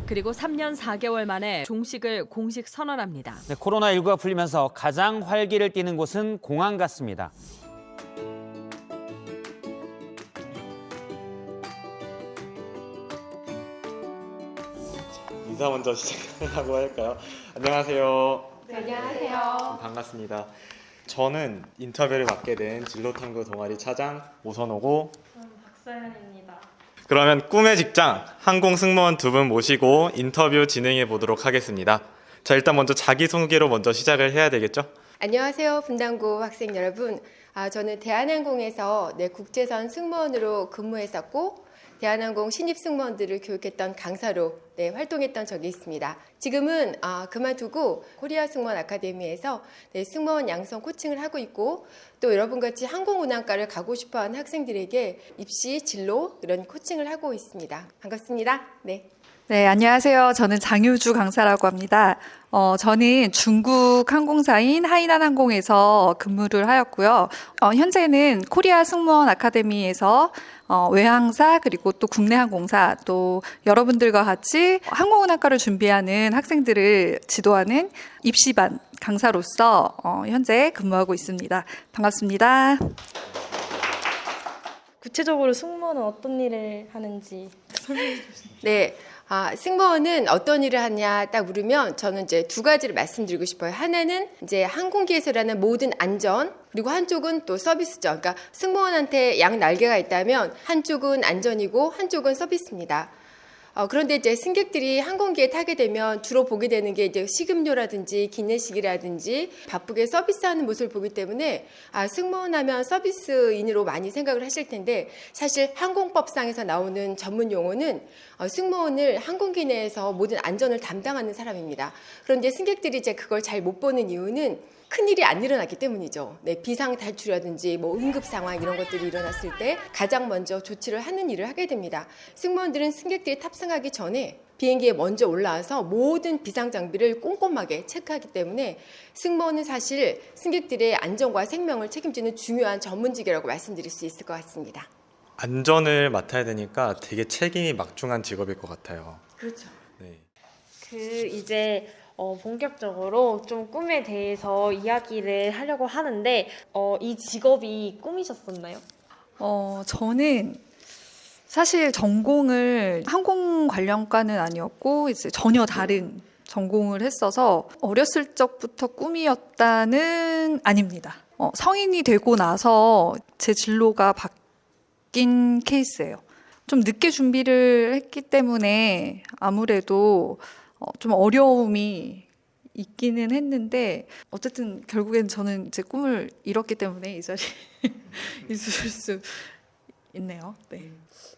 그리고 3년 4개월 만에 종식을 공식 선언합니다. 네, 코로나19가 풀리면서 가장 활기를 띠는 곳은 공항 같습니다. 인사 먼저 시작하려고 할까요? 안녕하세요. 네, 안녕하세요. 반갑습니다. 저는 인터뷰를 맡게 된 진로탐구 동아리 차장 오선호고 박서연입니다. 그러면 꿈의 직장 항공 승무원 두 분 모시고 인터뷰 진행해 보도록 하겠습니다. 자, 일단 먼저 자기소개로 먼저 시작을 해야 되겠죠? 안녕하세요, 분당고 학생 여러분. 저는 대한항공에서 국제선 승무원으로 근무했었고 대한항공 신입 승무원들을 교육했던 강사로 활동했던 적이 있습니다. 지금은 그만두고 코리아 승무원 아카데미에서 승무원 양성 코칭을 하고 있고 또 여러분같이 항공운항과를 가고 싶어하는 학생들에게 입시, 진로 이런 코칭을 하고 있습니다. 반갑습니다. 네, 안녕하세요. 저는 장효주 강사라고 합니다. 저는 중국 항공사인 하이난 항공에서 근무를 하였고요. 현재는 코리아 승무원 아카데미에서 외항사 그리고 또 국내 항공사 또 여러분들과 같이 항공운항과를 준비하는 학생들을 지도하는 입시반 강사로서 현재 근무하고 있습니다. 반갑습니다. 구체적으로 승무원은 어떤 일을 하는지 설명해 주세요. 승무원은 어떤 일을 하냐 딱 물으면 저는 이제 두 가지를 말씀드리고 싶어요. 하나는 이제 항공기에서 일하는 모든 안전, 그리고 한쪽은 또 서비스죠. 그러니까 승무원한테 양 날개가 있다면 한쪽은 안전이고 한쪽은 서비스입니다. 그런데 이제 승객들이 항공기에 타게 되면 주로 보게 되는 게 이제 식음료라든지 기내식이라든지 바쁘게 서비스하는 모습을 보기 때문에 승무원 하면 서비스인으로 많이 생각을 하실 텐데 사실 항공법상에서 나오는 전문 용어는 승무원을 항공기 내에서 모든 안전을 담당하는 사람입니다. 그런데 승객들이 이제 그걸 잘 못 보는 이유는 큰일이 안 일어났기 때문이죠. 비상 탈출이라든지 응급 상황 이런 것들이 일어났을 때 가장 먼저 조치를 하는 일을 하게 됩니다. 승무원들은 승객들이 탑승하기 전에 비행기에 먼저 올라와서 모든 비상 장비를 꼼꼼하게 체크하기 때문에 승무원은 사실 승객들의 안전과 생명을 책임지는 중요한 전문직이라고 말씀드릴 수 있을 것 같습니다. 안전을 맡아야 되니까 되게 책임이 막중한 직업일 것 같아요. 그렇죠. 네. 이제 본격적으로 좀 꿈에 대해서 이야기를 하려고 하는데 이 직업이 꿈이셨었나요? 저는 사실 전공을 항공 관련과는 아니었고 이제 전혀 다른 전공을 했어서 어렸을 적부터 꿈이었다는 아닙니다. 성인이 되고 나서 제 진로가 바뀐 케이스예요. 좀 늦게 준비를 했기 때문에 아무래도 좀 어려움이 있기는 했는데 어쨌든 결국엔 저는 제 꿈을 이뤘기 때문에 이 자리에 있을 수 있네요. 네.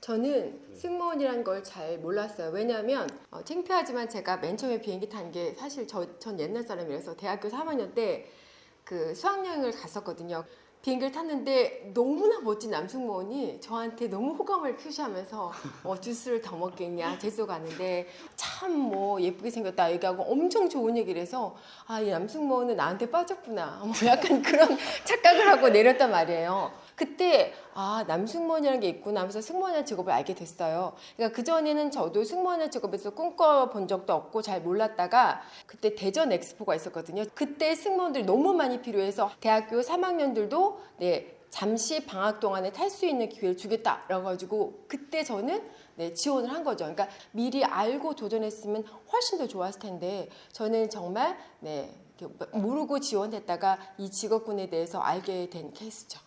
저는 승무원이라는 걸 잘 몰랐어요. 왜냐하면 창피하지만 제가 맨 처음에 비행기 탄 게 사실 전 옛날 사람이라서 대학교 3학년 때 그 수학여행을 갔었거든요. 비행기를 탔는데 너무나 멋진 남승무원이 저한테 너무 호감을 표시하면서 주스를 더 먹겠냐 제주도 가는데 참 예쁘게 생겼다 얘기하고 엄청 좋은 얘기를 해서 이 남승무원은 나한테 빠졌구나 약간 그런 착각을 하고 내렸단 말이에요. 그때 남승무원이라는 게 있구나 하면서 승무원이라는 직업을 알게 됐어요. 그러니까 그전에는 저도 승무원이라는 직업에서 꿈꿔본 적도 없고 잘 몰랐다가 그때 대전 엑스포가 있었거든요. 그때 승무원들이 너무 많이 필요해서 대학교 3학년들도 잠시 방학 동안에 탈 수 있는 기회를 주겠다라고 가지고 그때 저는 지원을 한 거죠. 그러니까 미리 알고 도전했으면 훨씬 더 좋았을 텐데 저는 정말 모르고 지원했다가 이 직업군에 대해서 알게 된 케이스죠.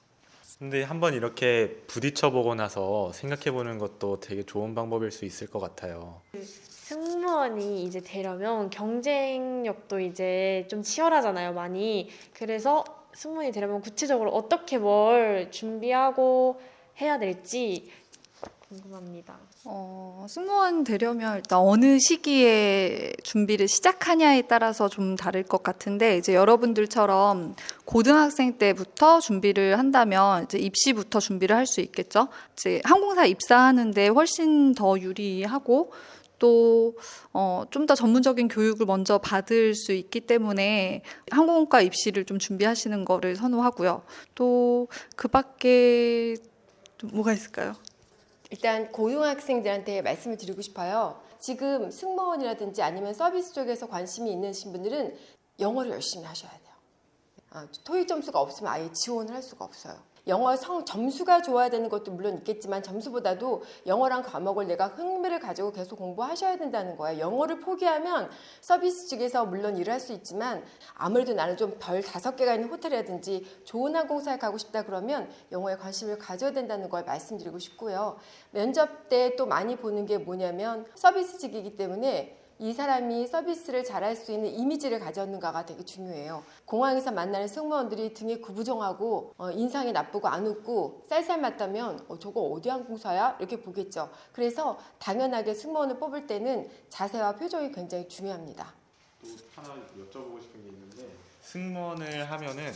근데 한번 이렇게 부딪혀보고 나서 생각해보는 것도 되게 좋은 방법일 수 있을 것 같아요. 승무원이 이제 되려면 경쟁력도 이제 좀 치열하잖아요, 많이. 그래서 승무원이 되려면 구체적으로 어떻게 뭘 준비하고 해야 될지 궁금합니다. 승무원 되려면 일단 어느 시기에 준비를 시작하냐에 따라서 좀 다를 것 같은데 이제 여러분들처럼 고등학생 때부터 준비를 한다면 이제 입시부터 준비를 할 수 있겠죠. 이제 항공사 입사하는데 훨씬 더 유리하고 또 좀 더 전문적인 교육을 먼저 받을 수 있기 때문에 항공과 입시를 좀 준비하시는 거를 선호하고요. 또 그 밖에 좀 뭐가 있을까요? 일단 고등학생들한테 말씀을 드리고 싶어요. 지금 승무원이라든지 아니면 서비스 쪽에서 관심이 있는 분들은 영어를 열심히 하셔야 돼요. 토익 점수가 없으면 아예 지원을 할 수가 없어요. 영어 점수가 좋아야 되는 것도 물론 있겠지만 점수보다도 영어란 과목을 내가 흥미를 가지고 계속 공부하셔야 된다는 거예요. 영어를 포기하면 서비스 쪽에서 물론 일을 할 수 있지만 아무래도 나는 좀 별 5개가 있는 호텔이라든지 좋은 항공사에 가고 싶다 그러면 영어에 관심을 가져야 된다는 걸 말씀드리고 싶고요. 면접 때 또 많이 보는 게 뭐냐면 서비스직이기 때문에 이 사람이 서비스를 잘할 수 있는 이미지를 가졌는가가 되게 중요해요. 공항에서 만나는 승무원들이 등에 구부정하고 인상이 나쁘고 안 웃고 쌀쌀맞다면 저거 어디 항공사야? 이렇게 보겠죠. 그래서 당연하게 승무원을 뽑을 때는 자세와 표정이 굉장히 중요합니다. 또 하나 여쭤보고 싶은 게 있는데 승무원을 하면은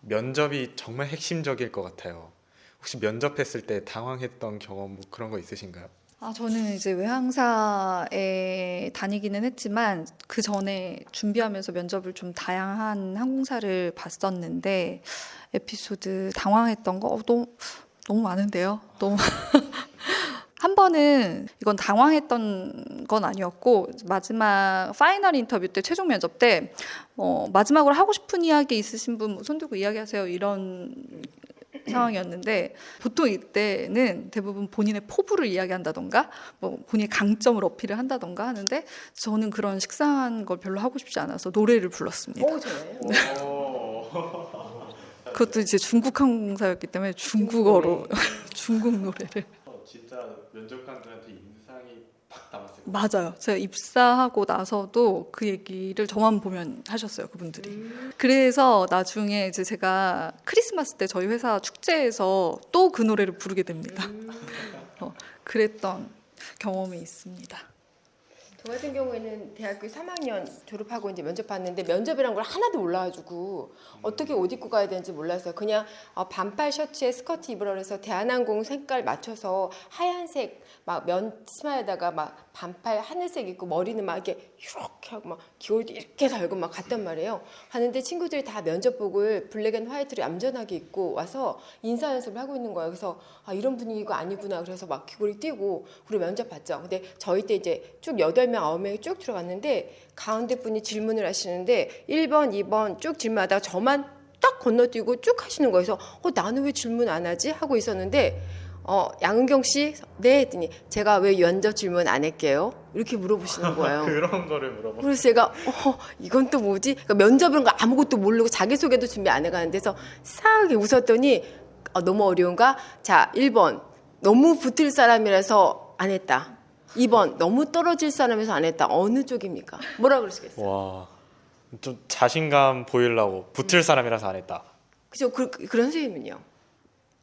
면접이 정말 핵심적일 것 같아요. 혹시 면접했을 때 당황했던 경험 뭐 그런 거 있으신가요? 저는 이제 외항사에 다니기는 했지만 그 전에 준비하면서 면접을 좀 다양한 항공사를 봤었는데 에피소드 당황했던 거 너무 많은데요. 너무 한 번은 이건 당황했던 건 아니었고 마지막 파이널 인터뷰 때 최종 면접 때 마지막으로 하고 싶은 이야기 있으신 분 손 들고 이야기하세요 이런 상황이었는데 보통 이때는 대부분 본인의 포부를 이야기한다던가 뭐 본인의 강점을 어필을 한다던가 하는데 저는 그런 식상한 걸 별로 하고 싶지 않아서 노래를 불렀습니다. 그것도 이제 중국 항공사였기 때문에 중국어로 중국 노래를. 진짜 면접관들한테 인상이 팍 남았을 거예요. 맞아요. 제가 입사하고 나서도 그 얘기를 저만 보면 하셨어요, 그분들이. 그래서 나중에 이제 제가 크리스마스 때 저희 회사 축제에서 또 그 노래를 부르게 됩니다. 그랬던 경험이 있습니다. 저 같은 경우에는 대학교 3학년 졸업하고 이제 면접 봤는데 면접이란 걸 하나도 몰라가지고 어떻게 옷 입고 가야 되는지 몰랐어요. 그냥 반팔 셔츠에 스커트 입으라 그래서 대한항공 색깔 맞춰서 하얀색 막 면 치마에다가 막 반팔 하늘색 입고 머리는 막 이렇게 하고 막 기울도 이렇게 달고 막 갔단 말이에요. 하는데 친구들이 다 면접복을 블랙 앤 화이트로 얌전하게 입고 와서 인사 연습을 하고 있는 거예요. 그래서 이런 분위기가 아니구나. 그래서 막 귀걸이 띄고 그리고 면접 봤죠. 근데 저희 때 이제 쭉 8명, 9명이 쭉 들어갔는데 가운데 분이 질문을 하시는데 1번, 2번 쭉 질문하다가 저만 딱 건너뛰고 쭉 하시는 거예요. 그래서 나는 왜 질문 안 하지? 하고 있었는데 양은경 씨, 네 했더니 제가 왜 면접 질문 안 할게요? 이렇게 물어보시는 거예요. 그런 거를 물어봐. 그래서 제가 이건 또 뭐지? 그러니까 면접은 거 아무것도 모르고 자기소개도 준비 안 해가는데 서 싸하게 웃었더니 너무 어려운가? 자, 1번 너무 붙을 사람이라서 안 했다. 2번 너무 떨어질 사람이라서 안 했다. 어느 쪽입니까? 뭐라 그러시겠어요? 와, 좀 자신감 보이려고 붙을 사람이라서 안 했다. 그죠? 그런 선생님은요?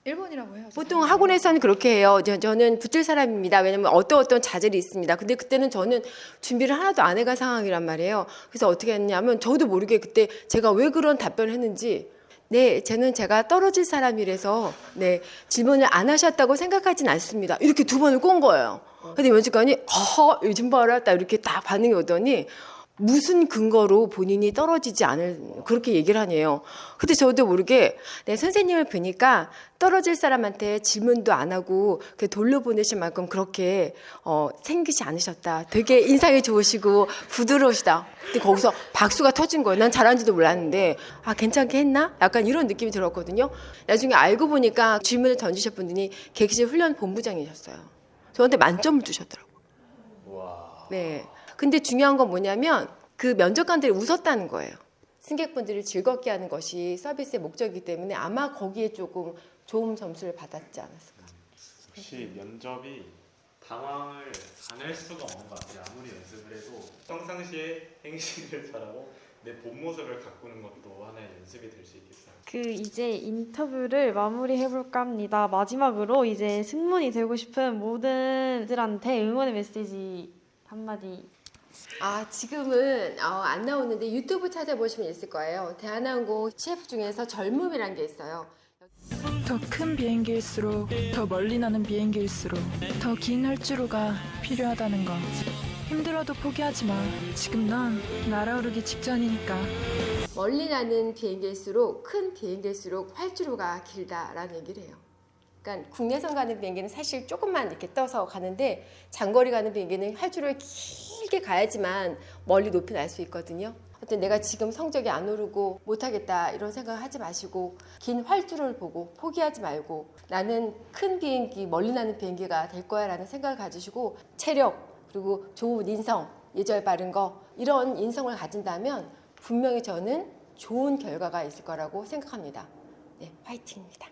1번이라고 해야죠. 보통 학원에서는 그렇게 해요. 저는 붙을 사람입니다. 왜냐면 어떤 자질이 있습니다. 근데 그때는 저는 준비를 하나도 안 해간 상황이란 말이에요. 그래서 어떻게 했냐면 저도 모르게 그때 제가 왜 그런 답변을 했는지 네, 제가 떨어질 사람이라서 네, 질문을 안 하셨다고 생각하진 않습니다. 이렇게 2번을 꼰 거예요. 근데 면접관이 요즘 봐라 딱 이렇게 딱 반응이 오더니 무슨 근거로 본인이 떨어지지 않을 그렇게 얘기를 하네요. 근데 저도 모르게 선생님을 뵈니까 떨어질 사람한테 질문도 안 하고 돌려보내실 만큼 그렇게 생기지 않으셨다. 되게 인상이 좋으시고 부드러우시다. 근데 거기서 박수가 터진 거예요. 난 잘하는지도 몰랐는데 괜찮게 했나? 약간 이런 느낌이 들었거든요. 나중에 알고 보니까 질문을 던지셨던 분이 객실 훈련 본부장이셨어요. 저한테 만점을 주셨더라고요. 와. 네. 근데 중요한 건 뭐냐면 그 면접관들이 웃었다는 거예요. 승객분들을 즐겁게 하는 것이 서비스의 목적이기 때문에 아마 거기에 조금 좋은 점수를 받았지 않았을까. 혹시 면접이 당황을 안 할 수가 없는 것 같아요. 아무리 연습을 해도 평상시에 행실을 잘하고 내 본 모습을 가꾸는 것도 하나의 연습이 될 수 있겠어요. 이제 인터뷰를 마무리해 볼까 합니다. 마지막으로 이제 승무원이 되고 싶은 모든 들한테 응원의 메시지 한마디. 지금은 안 나오는데 유튜브 찾아보시면 있을 거예요. 대한항공 CF 중에서 젊음이란 게 있어요. 더 큰 비행기일수록 더 멀리 나는 비행기일수록 더 긴 활주로가 필요하다는 거. 힘들어도 포기하지 마. 지금 넌 날아오르기 직전이니까. 멀리 나는 비행기일수록 큰 비행기일수록 활주로가 길다라는 얘기를 해요. 그러니까 국내선 가는 비행기는 사실 조금만 이렇게 떠서 가는데 장거리 가는 비행기는 활주로를 길게 가야지만 멀리 높이 날 수 있거든요. 어떤 내가 지금 성적이 안 오르고 못하겠다 이런 생각 하지 마시고 긴 활주로를 보고 포기하지 말고 나는 큰 비행기, 멀리 나는 비행기가 될 거야 라는 생각을 가지시고 체력 그리고 좋은 인성, 예절 바른 거 이런 인성을 가진다면 분명히 저는 좋은 결과가 있을 거라고 생각합니다. 네, 화이팅입니다.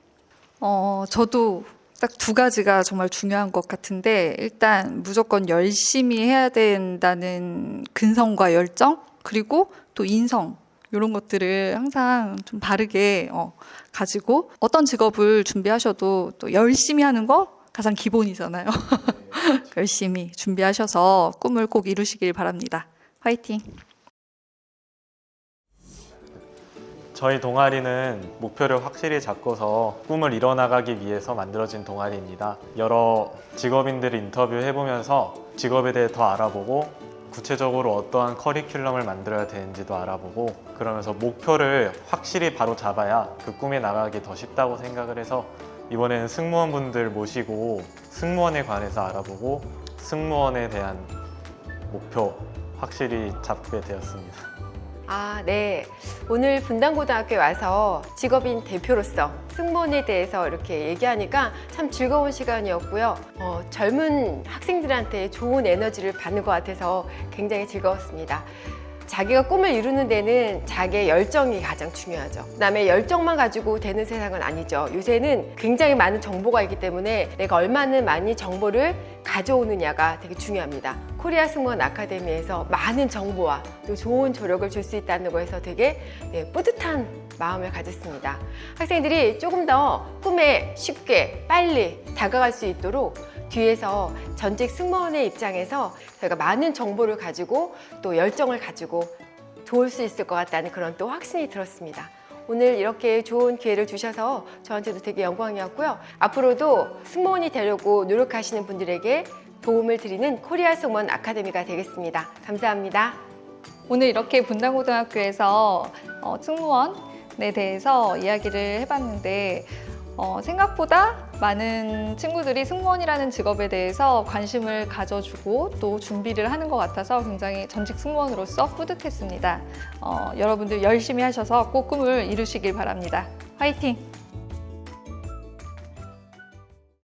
저도 딱 두 가지가 정말 중요한 것 같은데 일단 무조건 열심히 해야 된다는 근성과 열정 그리고 또 인성 이런 것들을 항상 좀 바르게 가지고 어떤 직업을 준비하셔도 또 열심히 하는 거 가장 기본이잖아요. 열심히 준비하셔서 꿈을 꼭 이루시길 바랍니다. 화이팅! 저희 동아리는 목표를 확실히 잡고서 꿈을 이뤄나가기 위해서 만들어진 동아리입니다. 여러 직업인들을 인터뷰해보면서 직업에 대해 더 알아보고 구체적으로 어떠한 커리큘럼을 만들어야 되는지도 알아보고 그러면서 목표를 확실히 바로 잡아야 그 꿈에 나가기 더 쉽다고 생각을 해서 이번에는 승무원분들 모시고 승무원에 관해서 알아보고 승무원에 대한 목표 확실히 잡게 되었습니다. 네. 오늘 분당고등학교에 와서 직업인 대표로서 승무원에 대해서 이렇게 얘기하니까 참 즐거운 시간이었고요. 젊은 학생들한테 좋은 에너지를 받는 것 같아서 굉장히 즐거웠습니다. 자기가 꿈을 이루는 데는 자기의 열정이 가장 중요하죠. 그다음에 열정만 가지고 되는 세상은 아니죠. 요새는 굉장히 많은 정보가 있기 때문에 내가 얼마나 많이 정보를 가져오느냐가 되게 중요합니다. 코리아 승무원 아카데미에서 많은 정보와 또 좋은 조력을 줄 수 있다는 거에서 되게 뿌듯한 마음을 가졌습니다. 학생들이 조금 더 꿈에 쉽게 빨리 다가갈 수 있도록 뒤에서 전직 승무원의 입장에서 저희가 많은 정보를 가지고 또 열정을 가지고 도울 수 있을 것 같다는 그런 또 확신이 들었습니다. 오늘 이렇게 좋은 기회를 주셔서 저한테도 되게 영광이었고요. 앞으로도 승무원이 되려고 노력하시는 분들에게 도움을 드리는 코리아 승무원 아카데미가 되겠습니다. 감사합니다. 오늘 이렇게 분당고등학교에서 승무원에 대해서 이야기를 해봤는데 생각보다 많은 친구들이 승무원이라는 직업에 대해서 관심을 가져주고 또 준비를 하는 것 같아서 굉장히 전직 승무원으로서 뿌듯했습니다. 여러분들 열심히 하셔서 꼭 꿈을 이루시길 바랍니다. 화이팅!